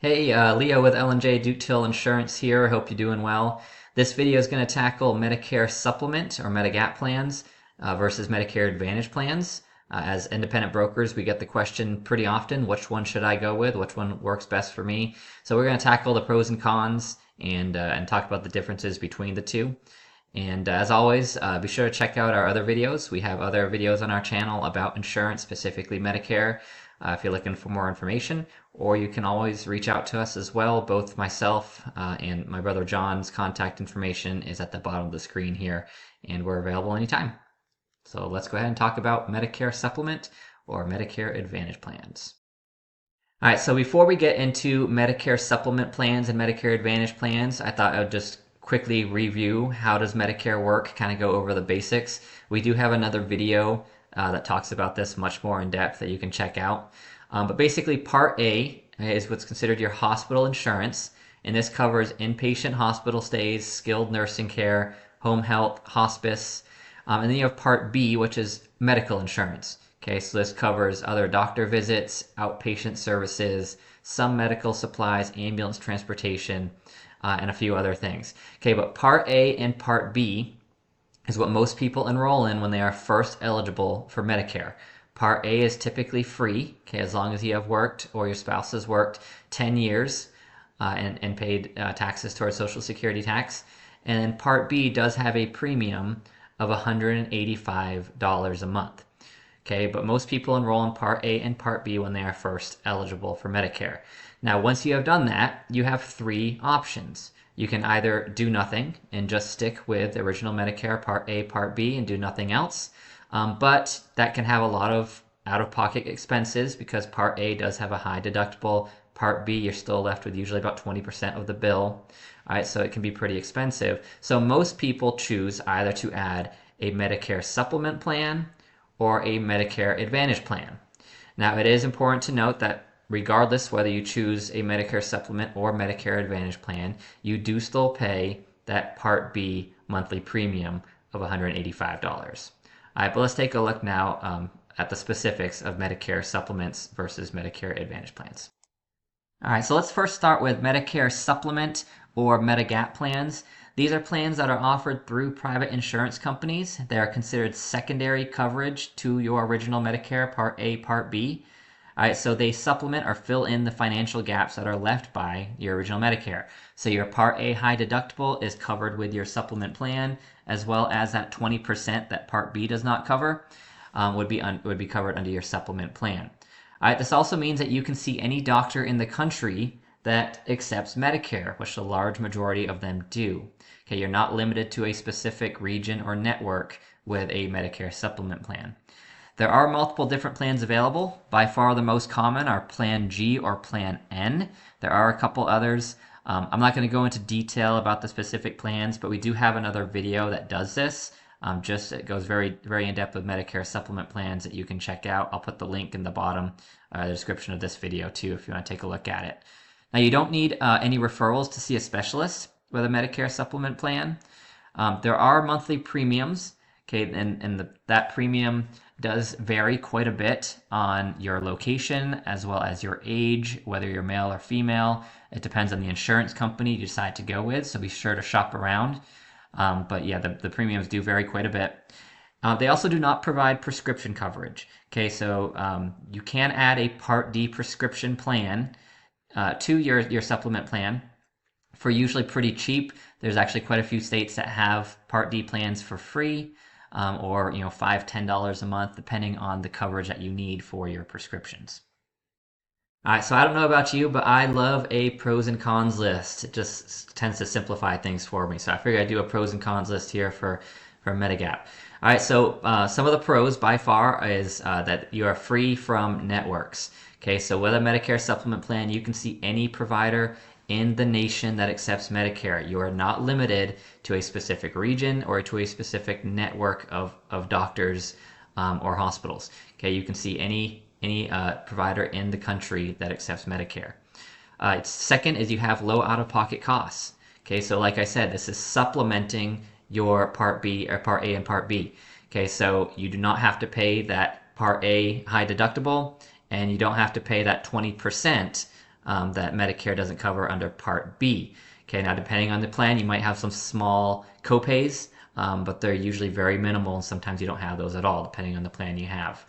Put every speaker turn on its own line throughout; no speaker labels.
Hey, Leo with L&J Duke-Till Insurance here. I hope you're doing well. This video is going to tackle Medicare Supplement or Medigap plans versus Medicare Advantage plans. As independent brokers, we get the question pretty often, which one should I go with? Which one works best for me? So we're going to tackle the pros and cons and talk about the differences between the two. And as always, be sure to check out our other videos. We have other videos on our channel about insurance, specifically Medicare, if you're looking for more information. Or you can always reach out to us as well. Both myself and my brother John's contact information is at the bottom of the screen here, and we're available anytime. So let's go ahead and talk about Medicare Supplement or Medicare Advantage plans. All right, so before we get into Medicare Supplement plans and Medicare Advantage plans, I thought I would just quickly review how does Medicare work, kind of go over the basics. We do have another video that talks about this much more in depth that you can check out. But basically, Part A is what's considered your hospital insurance, and this covers inpatient hospital stays, skilled nursing care, home health, hospice, and then you have Part B, which is medical insurance. Okay, so this covers other doctor visits, outpatient services, some medical supplies, ambulance transportation, and a few other things. Okay, but Part A and Part B is what most people enroll in when they are first eligible for Medicare. Part A is typically free, okay, as long as you have worked or your spouse has worked 10 years and paid taxes towards Social Security tax. And then Part B does have a premium of $185 a month. Okay, but most people enroll in Part A and Part B when they are first eligible for Medicare. Now, once you have done that, you have three options. You can either do nothing and just stick with the original Medicare Part A, Part B, and do nothing else. But that can have a lot of out-of-pocket expenses because Part A does have a high deductible. Part B, you're still left with usually about 20% of the bill. All right, so it can be pretty expensive. So most people choose either to add a Medicare supplement plan or a Medicare Advantage plan. Now, it is important to note that regardless whether you choose a Medicare supplement or Medicare Advantage plan, you do still pay that Part B monthly premium of $185. All right, but let's take a look now at the specifics of Medicare supplements versus Medicare Advantage plans. All right, so let's first start with Medicare supplement or Medigap plans. These are plans that are offered through private insurance companies. They are considered secondary coverage to your original Medicare Part A, Part B. All right, so they supplement or fill in the financial gaps that are left by your original Medicare. So your Part A high deductible is covered with your supplement plan, as well as that 20% that Part B does not cover would be covered under your supplement plan. All right, this also means that you can see any doctor in the country that accepts Medicare, which the large majority of them do. Okay, you're not limited to a specific region or network with a Medicare supplement plan. There are multiple different plans available. By far the most common are Plan G or Plan N. There are a couple others. I'm not going to go into detail about the specific plans, but we do have another video that does this. It goes very, very in depth with Medicare supplement plans that you can check out. I'll put the link in the bottom the description of this video too if you want to take a look at it. Now, you don't need any referrals to see a specialist with a Medicare supplement plan. There are monthly premiums, okay, and that premium does vary quite a bit on your location as well as your age, whether you're male or female. It depends on the insurance company you decide to go with, so be sure to shop around. But yeah, the premiums do vary quite a bit. They also do not provide prescription coverage. Okay, so you can add a Part D prescription plan to your supplement plan for usually pretty cheap. There's actually quite a few states that have Part D plans for free, or $5, $10 a month, depending on the coverage that you need for your prescriptions. All right, so I don't know about you, but I love a pros and cons list. It just tends to simplify things for me. So I figured I'd do a pros and cons list here for Medigap. All right, so some of the pros by far is that you are free from networks. Okay, so with a Medicare supplement plan, you can see any provider in the nation that accepts Medicare. You are not limited to a specific region or to a specific network of doctors or hospitals. Okay, you can see any provider in the country that accepts Medicare. Second is you have low out-of-pocket costs. Okay, so like I said, this is supplementing your Part B or Part A and Part B. Okay, so you do not have to pay that Part A high deductible, and you don't have to pay that 20% that Medicare doesn't cover under Part B. Okay, now depending on the plan, you might have some small copays, but they're usually very minimal, and sometimes you don't have those at all, depending on the plan you have.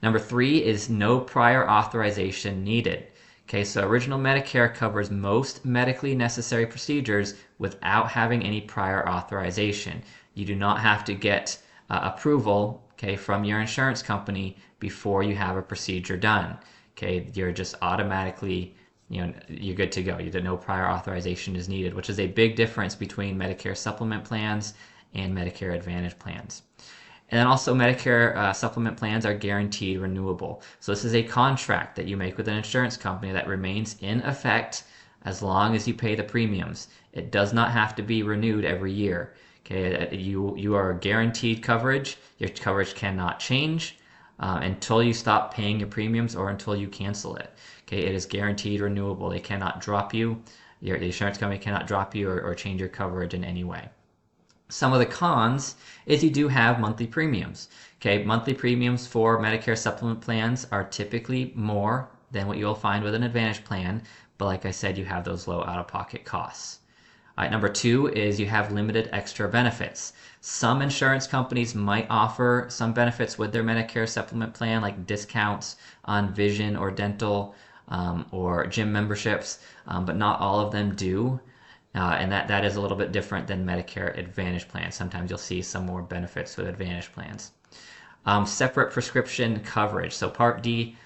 Number 3 is no prior authorization needed. Okay, so original Medicare covers most medically necessary procedures without having any prior authorization. You do not have to get approval, okay, from your insurance company before you have a procedure done. Okay, you're just automatically, you're good to go. No prior authorization is needed, which is a big difference between Medicare supplement plans and Medicare Advantage plans. And then also Medicare supplement plans are guaranteed renewable. So this is a contract that you make with an insurance company that remains in effect as long as you pay the premiums. It does not have to be renewed every year. Okay, you are guaranteed coverage. Your coverage cannot change until you stop paying your premiums or until you cancel it. Okay, it is guaranteed renewable. They cannot drop you. The insurance company cannot drop you or change your coverage in any way. Some of the cons is you do have monthly premiums. Okay, monthly premiums for Medicare supplement plans are typically more than what you'll find with an Advantage plan, but like I said, you have those low out-of-pocket costs. All right, number 2 is you have limited extra benefits. Some insurance companies might offer some benefits with their Medicare supplement plan, like discounts on vision or dental or gym memberships, but not all of them do. And that is a little bit different than Medicare Advantage plans. Sometimes you'll see some more benefits with Advantage plans. Separate prescription coverage. So Part D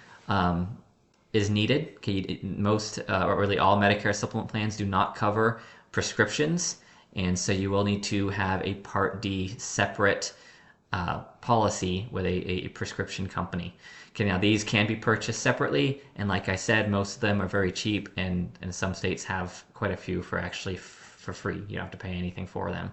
is needed. Okay, most or really all Medicare supplement plans do not cover prescriptions, and so you will need to have a Part D separate policy with a prescription company. Okay, now these can be purchased separately, and like I said, most of them are very cheap, and some states have quite a few for actually for free. You don't have to pay anything for them.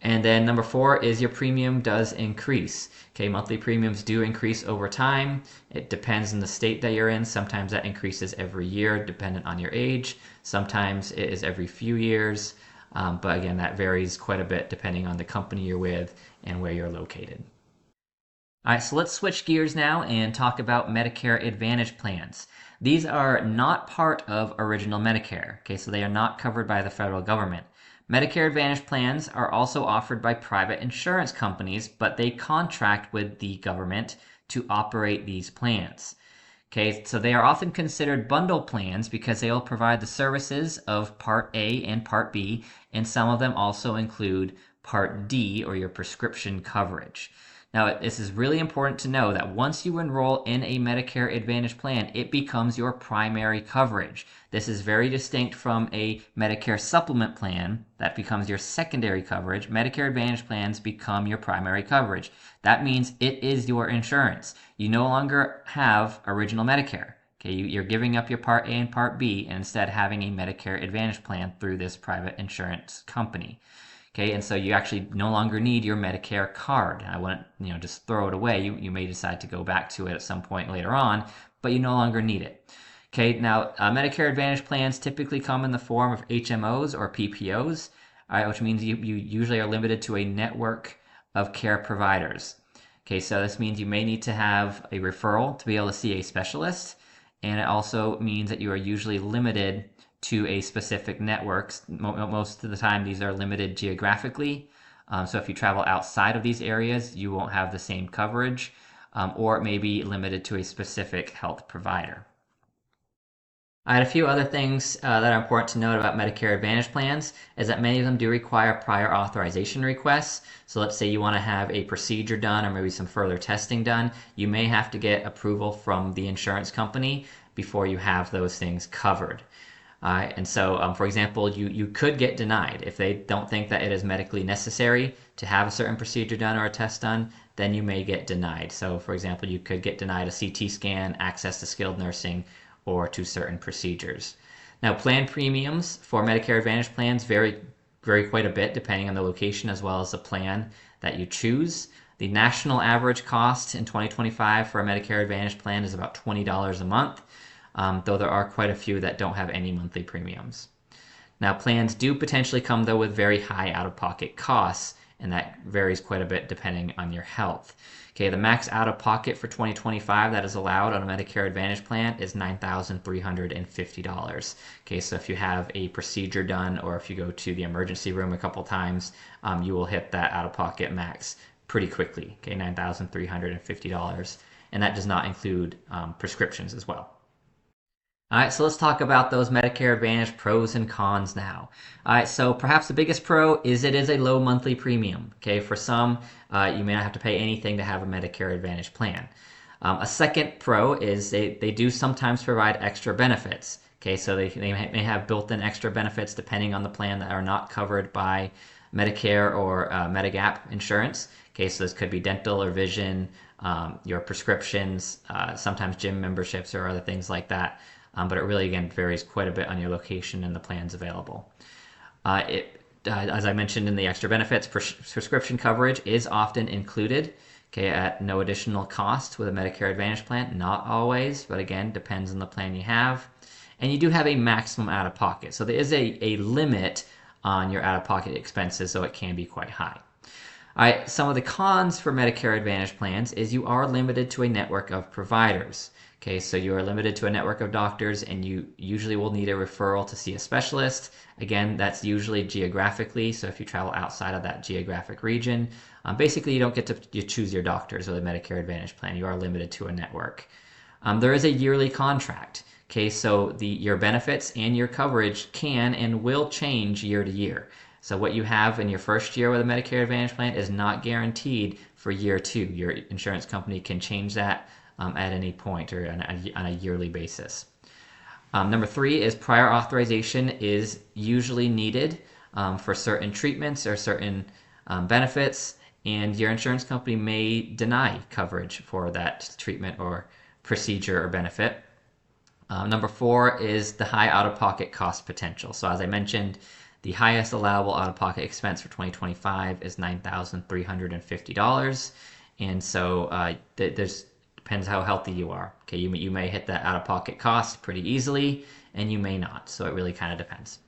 And then number 4 is your premium does increase. Okay, monthly premiums do increase over time. It depends on the state that you're in. Sometimes that increases every year, dependent on your age. Sometimes it is every few years. But again, that varies quite a bit depending on the company you're with and where you're located. All right, so let's switch gears now and talk about Medicare Advantage plans. These are not part of Original Medicare. Okay, so they are not covered by the federal government. Medicare Advantage plans are also offered by private insurance companies, but they contract with the government to operate these plans. Okay, so they are often considered bundle plans because they will provide the services of Part A and Part B, and some of them also include Part D, or your prescription coverage. Now, this is really important to know that once you enroll in a Medicare Advantage plan, it becomes your primary coverage. This is very distinct from a Medicare supplement plan that becomes your secondary coverage. Medicare Advantage plans become your primary coverage. That means it is your insurance. You no longer have Original Medicare. Okay, you're giving up your Part A and Part B and instead having a Medicare Advantage plan through this private insurance company. Okay, and so you actually no longer need your Medicare card. I wouldn't, just throw it away. You may decide to go back to it at some point later on, but you no longer need it. Okay, now Medicare Advantage plans typically come in the form of HMOs or PPOs, all right, which means you usually are limited to a network of care providers. Okay, so this means you may need to have a referral to be able to see a specialist, and it also means that you are usually limited to a specific network. Most of the time, these are limited geographically. So if you travel outside of these areas, you won't have the same coverage, or it may be limited to a specific health provider. I had a few other things that are important to note about Medicare Advantage plans is that many of them do require prior authorization requests. So let's say you want to have a procedure done or maybe some further testing done. You may have to get approval from the insurance company before you have those things covered. And so, for example, you could get denied. If they don't think that it is medically necessary to have a certain procedure done or a test done, then you may get denied. So, for example, you could get denied a CT scan, access to skilled nursing, or to certain procedures. Now, plan premiums for Medicare Advantage plans vary quite a bit depending on the location as well as the plan that you choose. The national average cost in 2025 for a Medicare Advantage plan is about $20 a month. Though there are quite a few that don't have any monthly premiums. Now, plans do potentially come, though, with very high out-of-pocket costs, and that varies quite a bit depending on your health. Okay, the max out of pocket for 2025 that is allowed on a Medicare Advantage plan is $9,350. Okay, so if you have a procedure done or if you go to the emergency room a couple times, you will hit that out of pocket max pretty quickly. Okay, $9,350. And that does not include prescriptions as well. All right, so let's talk about those Medicare Advantage pros and cons now. All right, so perhaps the biggest pro is it is a low monthly premium. Okay, for some, you may not have to pay anything to have a Medicare Advantage plan. A second pro is they do sometimes provide extra benefits. Okay, so they may have built-in extra benefits depending on the plan that are not covered by Medicare or Medigap insurance. Okay, so this could be dental or vision, your prescriptions, sometimes gym memberships or other things like that. But it really, again, varies quite a bit on your location and the plans available. As I mentioned in the extra benefits, prescription coverage is often included, okay, at no additional cost with a Medicare Advantage plan. Not always, but again, depends on the plan you have. And you do have a maximum out-of-pocket. So there is a limit on your out-of-pocket expenses, so it can be quite high. All right, some of the cons for Medicare Advantage plans is you are limited to a network of providers. Okay, so you are limited to a network of doctors and you usually will need a referral to see a specialist. Again, that's usually geographically, so if you travel outside of that geographic region, basically you don't get to choose your doctors with a Medicare Advantage plan. You are limited to a network. There is a yearly contract. Okay, so your benefits and your coverage can and will change year to year. So what you have in your first year with a Medicare Advantage plan is not guaranteed for year two. Your insurance company can change that at any point or on a yearly basis. Number three is prior authorization is usually needed for certain treatments or certain benefits, and your insurance company may deny coverage for that treatment or procedure or benefit. Number four is the high out-of-pocket cost potential. So as I mentioned, the highest allowable out-of-pocket expense for 2025 is $9,350. And so there's depends how healthy you are. Okay, you may hit that out-of-pocket cost pretty easily, and you may not. So it really kind of depends.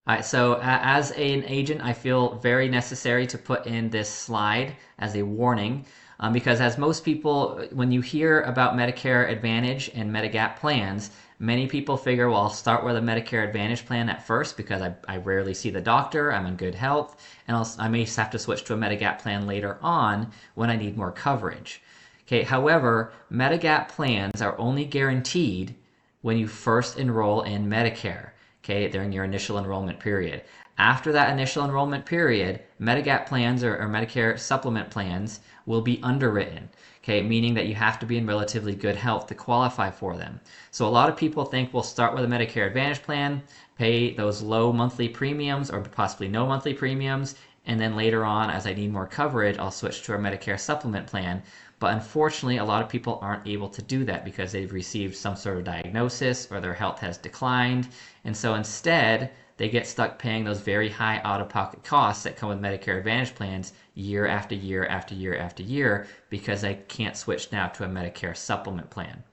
All right, so as an agent, I feel very necessary to put in this slide as a warning because as most people, when you hear about Medicare Advantage and Medigap plans, many people figure, well, I'll start with a Medicare Advantage plan at first because I rarely see the doctor, I'm in good health, and I may have to switch to a Medigap plan later on when I need more coverage. Okay, however, Medigap plans are only guaranteed when you first enroll in Medicare, okay, during your initial enrollment period. After that initial enrollment period, Medigap plans or Medicare supplement plans will be underwritten, okay, meaning that you have to be in relatively good health to qualify for them. So a lot of people think we'll start with a Medicare Advantage plan, pay those low monthly premiums or possibly no monthly premiums, and then later on, as I need more coverage, I'll switch to a Medicare supplement plan. But unfortunately, a lot of people aren't able to do that because they've received some sort of diagnosis or their health has declined. And so instead, they get stuck paying those very high out-of-pocket costs that come with Medicare Advantage plans year after year after year after year because they can't switch now to a Medicare supplement plan.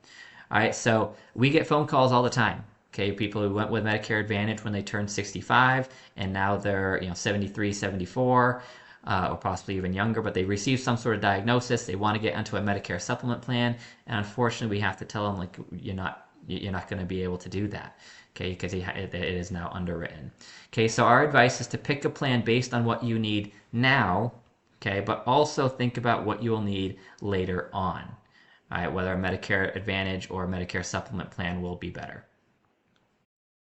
All right, so we get phone calls all the time. Okay, people who went with Medicare Advantage when they turned 65 and now they're 73, 74, or possibly even younger, but they received some sort of diagnosis. They want to get into a Medicare supplement plan, and unfortunately, we have to tell them like you're not going to be able to do that. Okay, because it is now underwritten. Okay, so our advice is to pick a plan based on what you need now. Okay, but also think about what you will need later on. All right, whether a Medicare Advantage or a Medicare supplement plan will be better.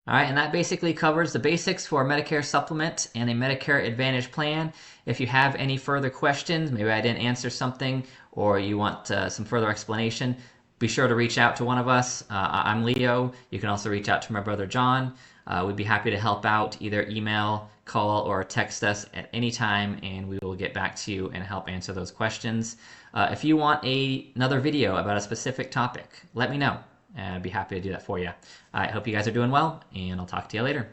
All right, and that basically covers the basics for a Medicare supplement and a Medicare Advantage plan. If you have any further questions, maybe I didn't answer something, or you want some further explanation, be sure to reach out to one of us. I'm Leo. You can also reach out to my brother John. We'd be happy to help out, either email, call, or text us at any time, and we will get back to you and help answer those questions. If you want another video about a specific topic, let me know. I'd be happy to do that for you. I hope you guys are doing well, and I'll talk to you later.